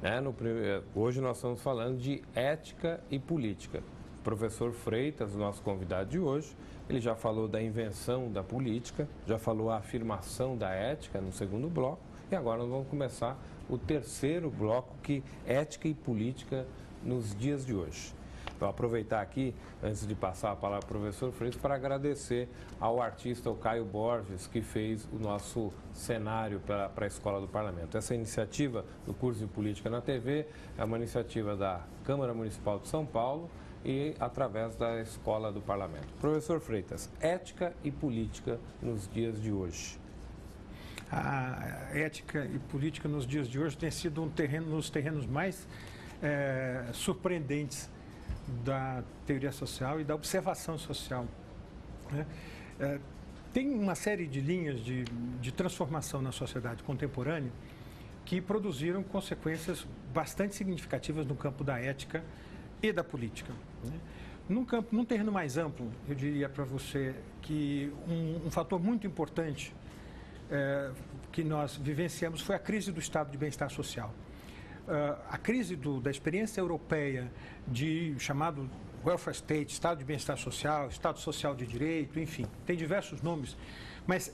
né? Hoje nós estamos falando de ética e política. O professor Freitas, nosso convidado de hoje, ele já falou da invenção da política, já falou a afirmação da ética no segundo bloco, e agora nós vamos começar o terceiro bloco, que é ética e política nos dias de hoje. Vou aproveitar aqui, antes de passar a palavra para o professor Freitas, para agradecer ao artista, o Caio Borges, que fez o nosso cenário para a Escola do Parlamento. Essa iniciativa do curso de Política na TV é uma iniciativa da Câmara Municipal de São Paulo e através da Escola do Parlamento. Professor Freitas, ética e política nos dias de hoje. A ética e política nos dias de hoje tem sido nos terrenos mais surpreendentes da teoria social e da observação social, né? Tem uma série de linhas de transformação na sociedade contemporânea que produziram consequências bastante significativas no campo da ética e da política, né? Num terreno mais amplo, eu diria para você que um fator muito importante que nós vivenciamos foi a crise do estado de bem-estar social. A crise da experiência europeia de chamado welfare state, estado de bem-estar social, estado social de direito, enfim, tem diversos nomes, mas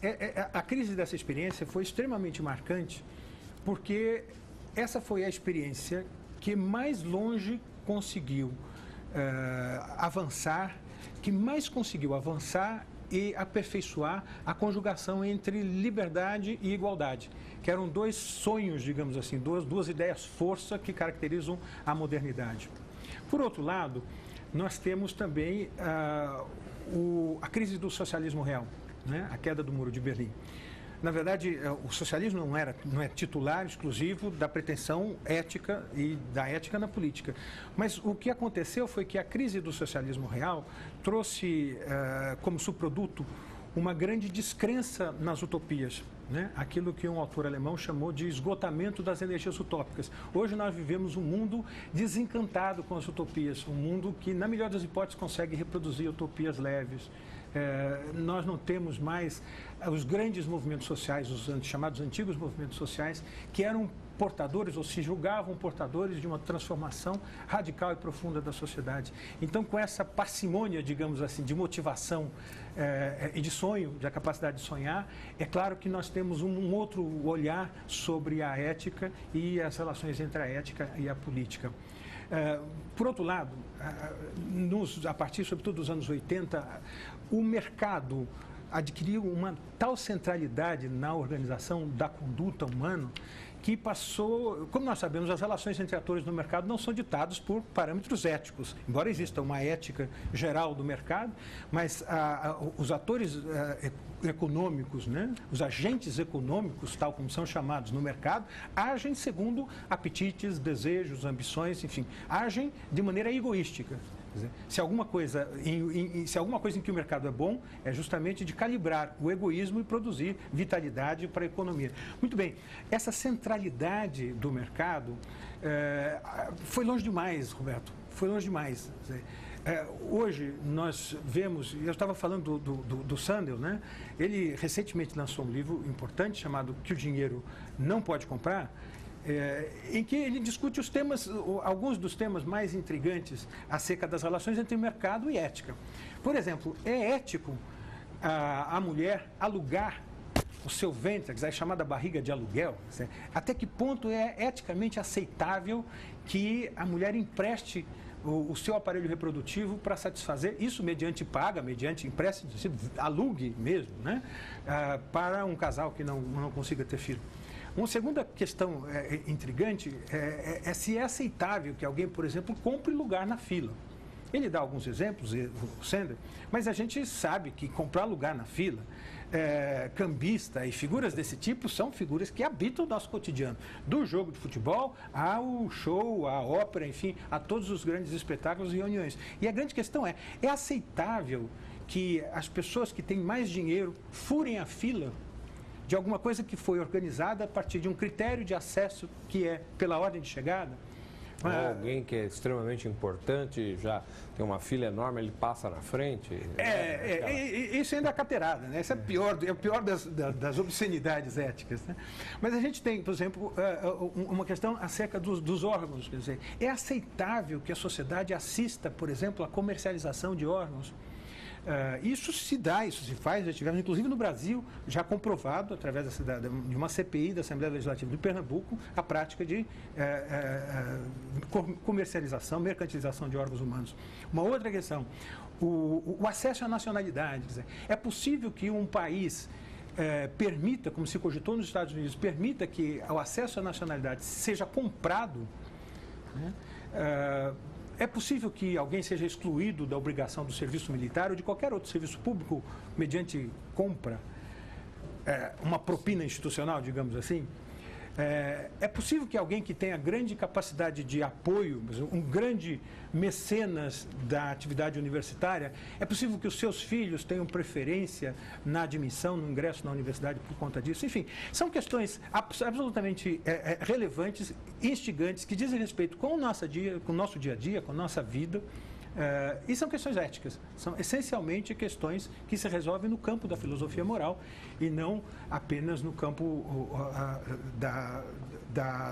a crise dessa experiência foi extremamente marcante porque essa foi a experiência que mais longe conseguiu avançar e aperfeiçoar a conjugação entre liberdade e igualdade, que eram dois sonhos, digamos assim, duas ideias força que caracterizam a modernidade. Por outro lado, nós temos também a crise do socialismo real, né? A queda do Muro de Berlim. Na verdade, o socialismo não é titular exclusivo da pretensão ética e da ética na política. Mas o que aconteceu foi que a crise do socialismo real trouxe como subproduto uma grande descrença nas utopias, né? Aquilo que um autor alemão chamou de esgotamento das energias utópicas. Hoje nós vivemos um mundo desencantado com as utopias, um mundo que, na melhor das hipóteses, consegue reproduzir utopias leves. Nós não temos mais os grandes movimentos sociais, os chamados antigos movimentos sociais, que eram portadores ou se julgavam portadores de uma transformação radical e profunda da sociedade. Então, com essa parcimônia, digamos assim, de motivação e de sonho, da capacidade de sonhar, é claro que nós temos um outro olhar sobre a ética e as relações entre a ética e a política. Por outro lado, a partir, sobretudo, dos anos 80, o mercado adquiriu uma tal centralidade na organização da conduta humana que passou, como nós sabemos, as relações entre atores no mercado não são ditadas por parâmetros éticos, embora exista uma ética geral do mercado, mas os atores econômicos, né, os agentes econômicos, tal como são chamados no mercado, agem segundo apetites, desejos, ambições, enfim, agem de maneira egoística. Quer dizer, se alguma coisa em que o mercado é bom, é justamente de calibrar o egoísmo e produzir vitalidade para a economia. Muito bem, essa centralidade do mercado foi longe demais, Roberto, foi longe demais. Quer dizer, hoje nós vemos, eu estava falando do Sandel, né? Ele recentemente lançou um livro importante chamado Que o Dinheiro Não Pode Comprar, em que ele discute alguns dos temas mais intrigantes acerca das relações entre mercado e ética. Por exemplo, é ético a mulher alugar o seu ventre, a chamada barriga de aluguel? Até que ponto é eticamente aceitável que a mulher empreste o seu aparelho reprodutivo para satisfazer isso mediante paga, mediante empréstimo, alugue mesmo, né? Para um casal que não consiga ter filho. Uma segunda questão intrigante é se é aceitável que alguém, por exemplo, compre lugar na fila. Ele dá alguns exemplos, o Sandel, mas a gente sabe que comprar lugar na fila, cambista e figuras desse tipo são figuras que habitam o nosso cotidiano. Do jogo de futebol ao show, à ópera, enfim, a todos os grandes espetáculos e reuniões. E a grande questão é aceitável que as pessoas que têm mais dinheiro furem a fila de alguma coisa que foi organizada a partir de um critério de acesso que é pela ordem de chegada? Ou alguém que é extremamente importante, já tem uma fila enorme, ele passa na frente. Isso ainda é carteirada, né? Isso é o pior das obscenidades éticas. Né? Mas a gente tem, por exemplo, uma questão acerca dos órgãos. Quer dizer, é aceitável que a sociedade assista, por exemplo, à comercialização de órgãos? Isso se dá, isso se faz, já tivemos, inclusive no Brasil, já comprovado, através de uma CPI da Assembleia Legislativa de Pernambuco, a prática de comercialização, mercantilização de órgãos humanos. Uma outra questão, o acesso à nacionalidade. Quer dizer, é possível que um país permita, como se cogitou nos Estados Unidos, permita que o acesso à nacionalidade seja comprado, né? É possível que alguém seja excluído da obrigação do serviço militar ou de qualquer outro serviço público mediante compra, uma propina institucional, digamos assim? É possível que alguém que tenha grande capacidade de apoio, um grande mecenas da atividade universitária, é possível que os seus filhos tenham preferência na admissão, no ingresso na universidade por conta disso? Enfim, são questões absolutamente relevantes, instigantes, que dizem respeito com o nosso dia a dia, com a nossa vida. E são questões éticas, são essencialmente questões que se resolvem no campo da filosofia moral e não apenas no campo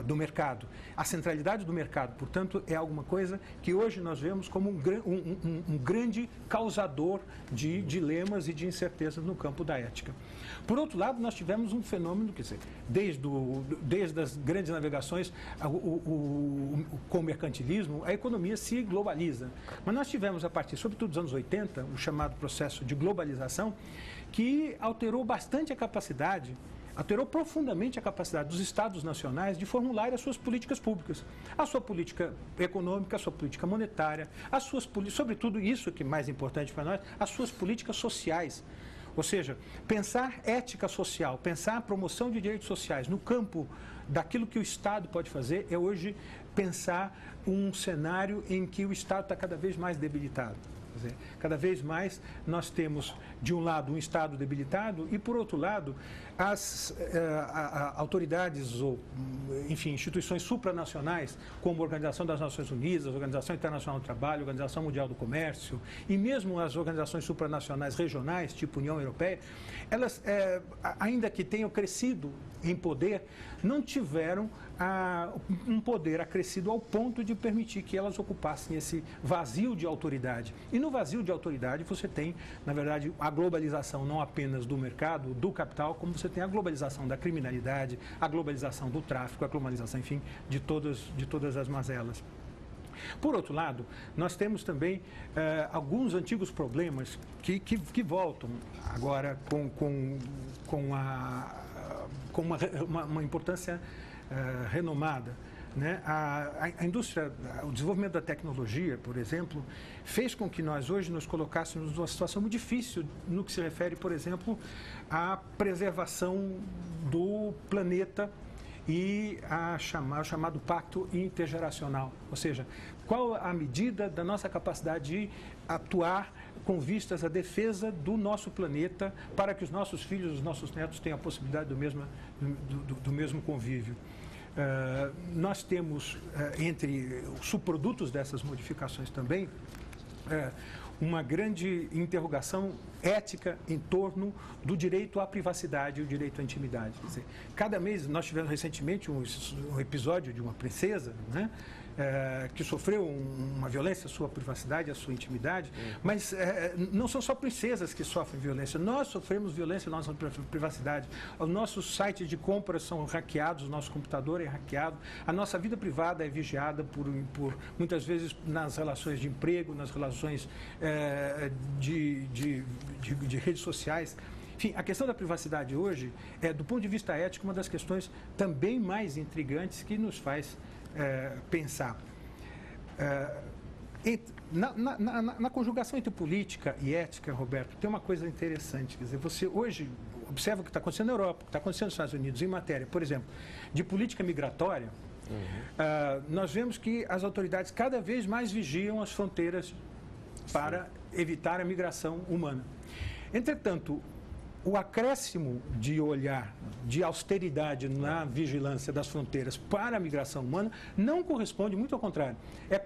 do mercado. A centralidade do mercado, portanto, é alguma coisa que hoje nós vemos como um grande causador de dilemas e de incertezas no campo da ética. Por outro lado, nós tivemos um fenômeno, quer dizer, desde as grandes navegações com o mercantilismo, a economia se globaliza. Mas nós tivemos, a partir, sobretudo dos anos 80, o chamado processo de globalização, que alterou bastante a capacidade, alterou profundamente a capacidade dos Estados nacionais de formular as suas políticas públicas, a sua política econômica, a sua política monetária, sobretudo isso que é mais importante para nós, as suas políticas sociais. Ou seja, pensar ética social, pensar a promoção de direitos sociais no campo daquilo que o Estado pode fazer é hoje pensar um cenário em que o Estado está cada vez mais debilitado. Quer dizer, cada vez mais nós temos, de um lado, um Estado debilitado e, por outro lado, as autoridades ou, enfim, instituições supranacionais, como a Organização das Nações Unidas, a Organização Internacional do Trabalho, a Organização Mundial do Comércio e mesmo as organizações supranacionais regionais, tipo União Europeia, elas, ainda que tenham crescido em poder, não tiveram um poder acrescido ao ponto de permitir que elas ocupassem esse vazio de autoridade. E no vazio de autoridade você tem, na verdade, a globalização não apenas do mercado, do capital, como você tem a globalização da criminalidade, a globalização do tráfico, a globalização, enfim, de todas as mazelas. Por outro lado, nós temos também alguns antigos problemas que voltam agora com uma importância renomada. Né? A indústria, o desenvolvimento da tecnologia, por exemplo, fez com que nós hoje nos colocássemos numa situação muito difícil no que se refere, por exemplo, à preservação do planeta e o chamado pacto intergeracional. Ou seja, qual a medida da nossa capacidade de atuar com vistas à defesa do nosso planeta para que os nossos filhos, os nossos netos tenham a possibilidade do mesmo convívio. Nós temos, entre os subprodutos dessas modificações também, uma grande interrogação ética em torno do direito à privacidade e o direito à intimidade. Quer dizer, cada mês, nós tivemos recentemente um episódio de uma princesa, né, que sofreu uma violência à sua privacidade, à sua intimidade, mas não são só princesas que sofrem violência, nós sofremos violência à nossa privacidade, os nossos sites de compras são hackeados, o nosso computador é hackeado, a nossa vida privada é vigiada por muitas vezes nas relações de emprego, nas relações de redes sociais. Enfim, a questão da privacidade hoje é, do ponto de vista ético, uma das questões também mais intrigantes que nos faz pensar. Na conjugação entre política e ética, Roberto, tem uma coisa interessante. Quer dizer, você hoje observa o que está acontecendo na Europa, o que está acontecendo nos Estados Unidos, em matéria, por exemplo, de política migratória. Nós vemos que as autoridades cada vez mais vigiam as fronteiras para evitar a migração humana. Entretanto, o acréscimo de olhar de austeridade na vigilância das fronteiras para a migração humana não corresponde, muito ao contrário, é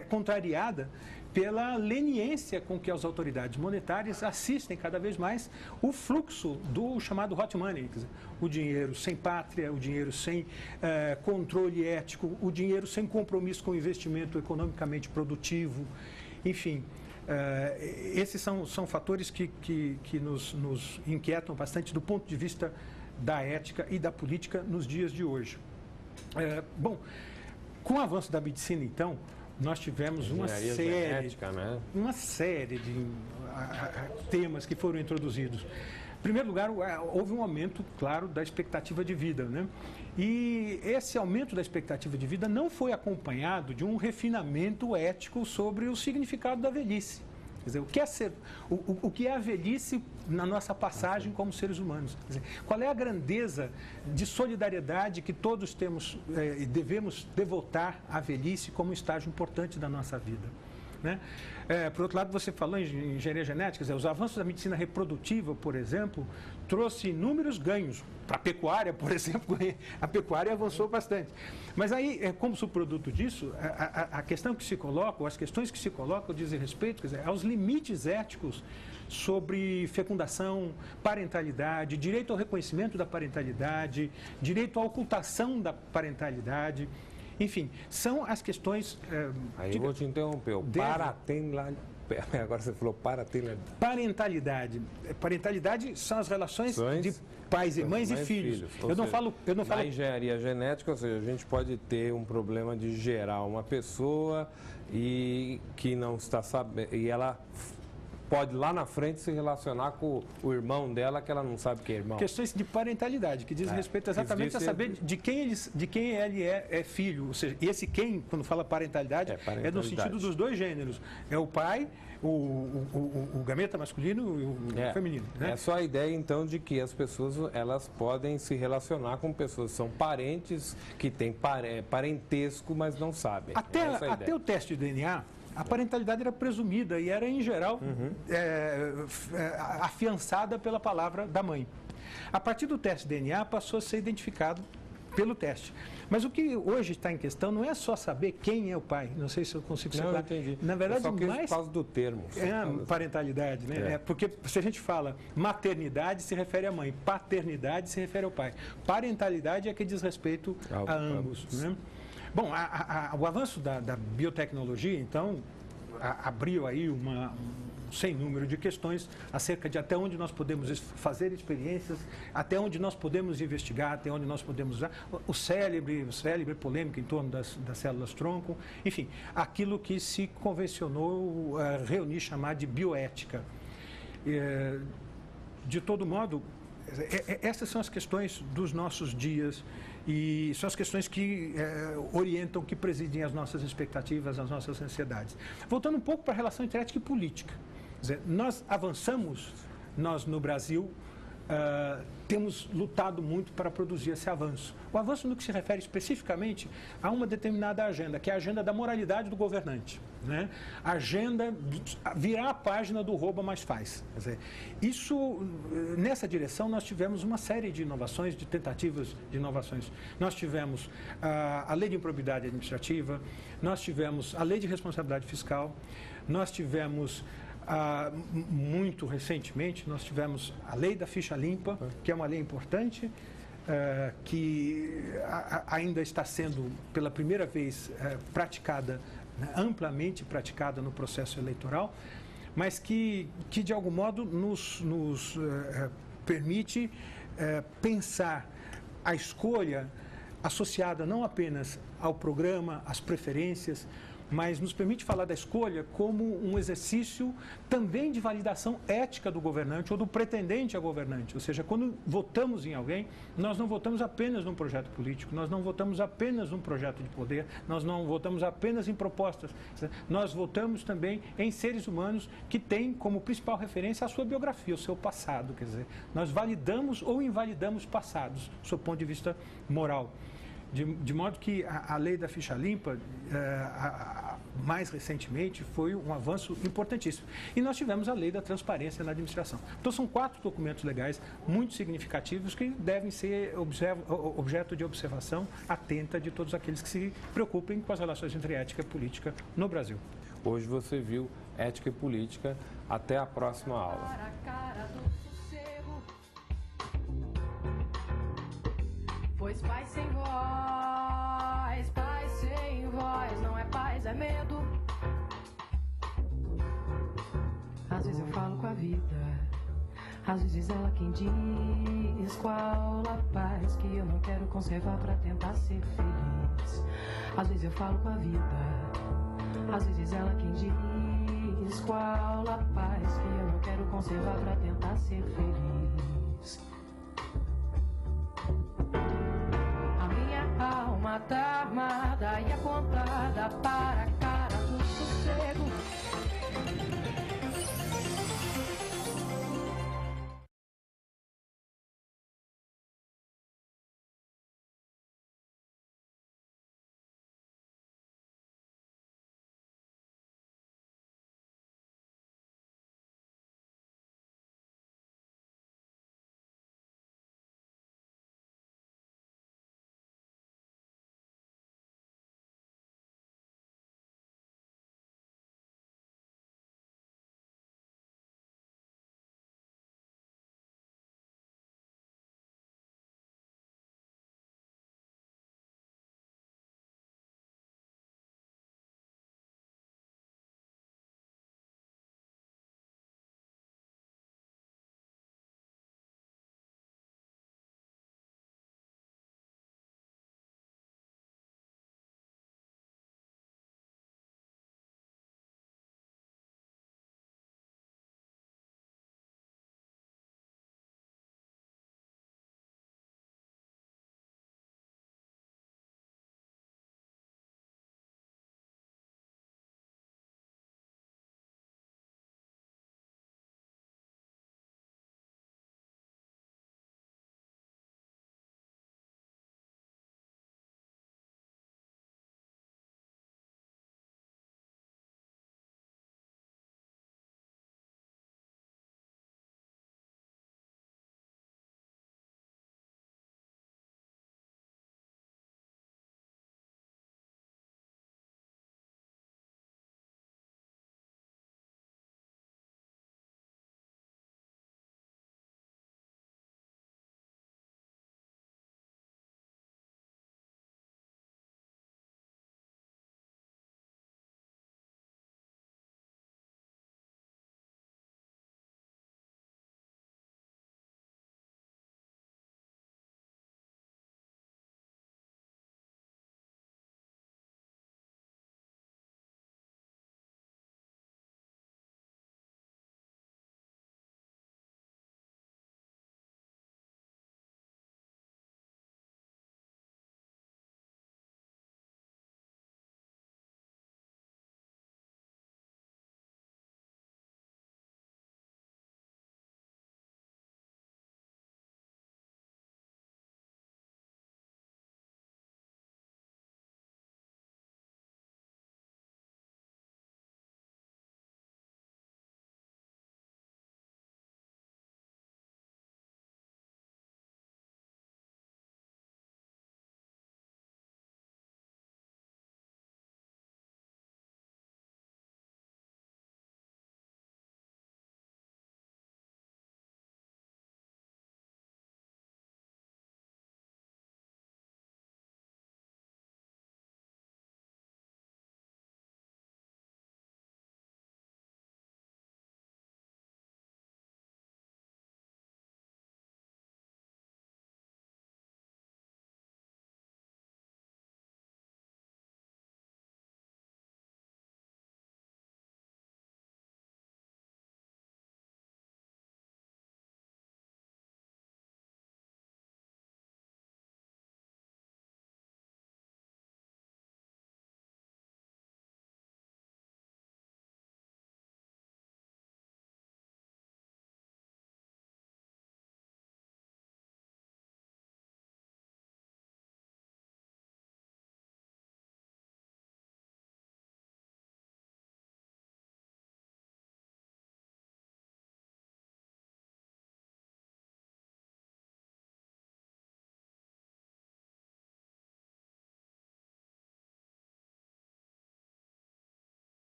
contrariada pela leniência com que as autoridades monetárias assistem cada vez mais o fluxo do chamado hot money, quer dizer, o dinheiro sem pátria, o dinheiro sem controle ético, o dinheiro sem compromisso com o investimento economicamente produtivo, enfim. Esses são fatores que nos inquietam bastante do ponto de vista da ética e da política nos dias de hoje. Bom, com o avanço da medicina, então, nós tivemos uma série de temas que foram introduzidos. Em primeiro lugar, houve um aumento, claro, da expectativa de vida, né? E esse aumento da expectativa de vida não foi acompanhado de um refinamento ético sobre o significado da velhice. Quer dizer, o que é a velhice na nossa passagem como seres humanos? Quer dizer, qual é a grandeza de solidariedade que todos temos e devemos devotar à velhice como um estágio importante da nossa vida? Né? Por outro lado, você falou em engenharia genética, quer dizer, os avanços da medicina reprodutiva, por exemplo, trouxe inúmeros ganhos. Para a pecuária, por exemplo, a pecuária avançou bastante. Mas aí, como subproduto disso, a questão que se coloca, ou as questões que se colocam, dizem respeito, quer dizer, aos limites éticos sobre fecundação, parentalidade, direito ao reconhecimento da parentalidade, direito à ocultação da parentalidade. Enfim, são as questões... Aí eu vou te interromper. Agora você falou parentalidade. Parentalidade são as relações de pais e mães e filhos. Eu não falo... Na engenharia genética, ou seja, a gente pode ter um problema de gerar uma pessoa e que não está sabendo... E ela pode lá na frente se relacionar com o irmão dela, que ela não sabe que é irmão. Questões de parentalidade, que diz respeito exatamente a saber de quem ele é filho. Ou seja, e esse quem, quando fala parentalidade, é no sentido dos dois gêneros. É o pai, o gameta masculino e o feminino. Né? É só a ideia, então, de que as pessoas elas podem se relacionar com pessoas que são parentes, que têm parentesco, mas não sabem. Até o teste de DNA, a parentalidade era presumida e era, em geral, afiançada pela palavra da mãe. A partir do teste de DNA, passou a ser identificado pelo teste. Mas o que hoje está em questão não é só saber quem é o pai. Não sei se eu consigo explicar. Não, entendi. Na verdade, por causa do termo. Parentalidade, né? Porque se a gente fala maternidade, se refere à mãe. Paternidade se refere ao pai. Parentalidade é que diz respeito a ambos, né? Bom, o avanço da biotecnologia, então, abriu aí um sem número de questões acerca de até onde nós podemos fazer experiências, até onde nós podemos investigar, até onde nós podemos usar o célebre polêmica em torno das células-tronco, enfim, aquilo que se convencionou reunir, chamar de bioética. De todo modo, essas são as questões dos nossos dias e são as questões que orientam, que presidem as nossas expectativas, as nossas ansiedades. Voltando um pouco para a relação entre ética e política. Quer dizer, nós avançamos, nós no Brasil temos lutado muito para produzir esse avanço. O avanço no que se refere especificamente a uma determinada agenda, que é a agenda da moralidade do governante. Né? A agenda virar a página do rouba mais faz. Quer dizer, nessa direção nós tivemos uma série de inovações, de tentativas de inovações. Nós tivemos a lei de improbidade administrativa, nós tivemos a lei de responsabilidade fiscal, nós tivemos muito recentemente, nós tivemos a lei da ficha limpa, que é uma lei importante, que ainda está sendo, pela primeira vez, praticada, amplamente praticada no processo eleitoral, mas que de algum modo, nos permite pensar a escolha associada não apenas ao programa, às preferências, mas nos permite falar da escolha como um exercício também de validação ética do governante ou do pretendente a governante. Ou seja, quando votamos em alguém, nós não votamos apenas num projeto político, nós não votamos apenas num projeto de poder, nós não votamos apenas em propostas, nós votamos também em seres humanos que têm como principal referência a sua biografia, o seu passado. Quer dizer, nós validamos ou invalidamos passados, do seu ponto de vista moral. De modo que a lei da ficha limpa, mais recentemente, foi um avanço importantíssimo. E nós tivemos a lei da transparência na administração. Então, são 4 documentos legais muito significativos que devem ser objeto de observação atenta de todos aqueles que se preocupem com as relações entre ética e política no Brasil. Hoje você viu ética e política. Até a próxima aula. Pois paz sem voz, não é paz, é medo. Às vezes eu falo com a vida, às vezes ela quem diz qual a paz que eu não quero conservar pra tentar ser feliz. Às vezes eu falo com a vida, às vezes ela quem diz qual a paz que eu não quero conservar pra tentar ser feliz. A minha alma tá armada e apontada para